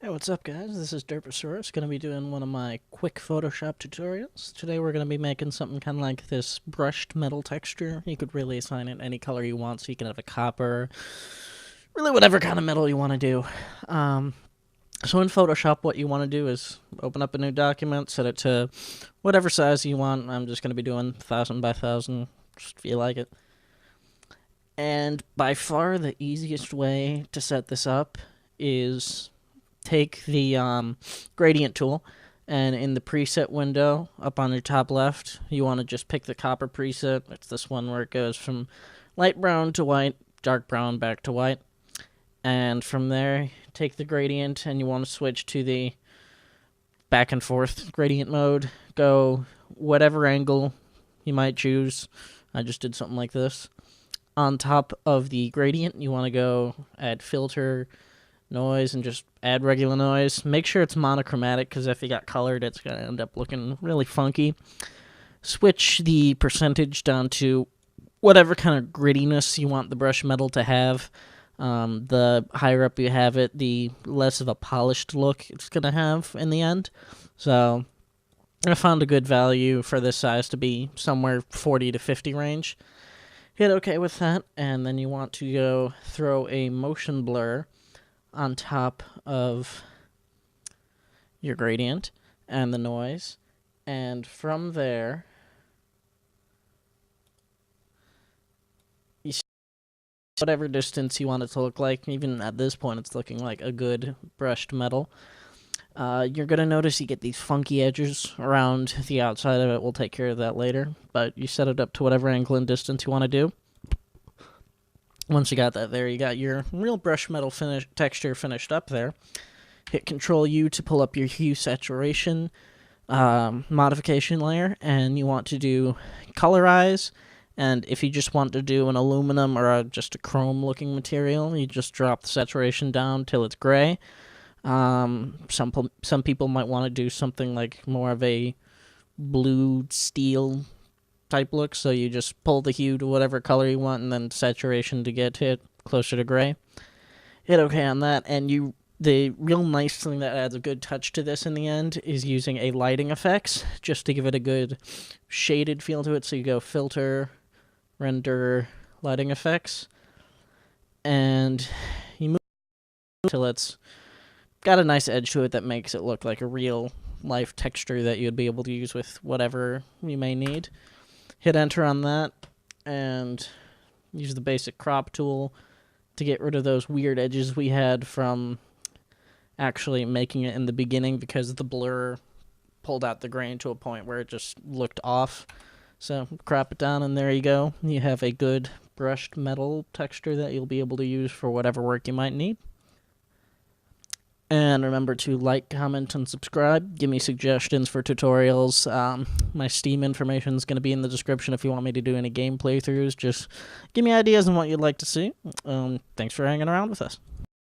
Hey, what's up, guys? This is Derposaurus. Going to be doing one of my quick Photoshop tutorials. Today we're going to be making something kind of like this brushed metal texture. You could really assign it any color you want, so you can have a copper, really whatever kind of metal you want to do. So in Photoshop, what you want to do is open up a new document, set it to whatever size you want. I'm just going to be doing 1000 by 1000, just if you like it. And by far the easiest way to set this up is take the gradient tool, and in the preset window up on your top left, you want to just pick the copper preset. It's this one where it goes from light brown to white, dark brown back to white. And from there, take the gradient, and you want to switch to the back and forth gradient mode. Go whatever angle you might choose. I just did something like this. On top of the gradient, you want to go add filter, noise, and just add regular noise. Make sure it's monochromatic, because if you got colored, it's going to end up looking really funky. Switch the percentage down to whatever kind of grittiness you want the brush metal to have. The higher up you have it, the less of a polished look it's going to have in the end. So I found a good value for this size to be somewhere 40 to 50 range. Hit OK with that, and then you want to go throw a motion blur on top of your gradient and the noise, and from there you see whatever distance you want it to look like. Even at this point, it's looking like a good brushed metal. You're gonna notice you get these funky edges around the outside of it. We'll take care of that later, but you set it up to whatever angle and distance you want to do. Once you got that there, you got your real brush metal texture finished up there. Hit Control U to pull up your hue saturation modification layer, and you want to do colorize. And if you just want to do an aluminum or just a chrome looking material, you just drop the saturation down till it's gray. Some people might want to do something like more of a blue steel type look, so you just pull the hue to whatever color you want, and then saturation to get it closer to gray. Hit OK on that, and the real nice thing that adds a good touch to this in the end is using a lighting effects, just to give it a good shaded feel to it. So you go filter, render, lighting effects, and you move until it's got a nice edge to it that makes it look like a real life texture that you'd be able to use with whatever you may need. Hit enter on that, and use the basic crop tool to get rid of those weird edges we had from actually making it in the beginning, because the blur pulled out the grain to a point where it just looked off. So crop it down, and there you go. You have a good brushed metal texture that you'll be able to use for whatever work you might need. And remember to like, comment, and subscribe. Give me suggestions for tutorials. My Steam information is going to be in the description if you want me to do any game playthroughs. Just give me ideas on what you'd like to see. Thanks for hanging around with us.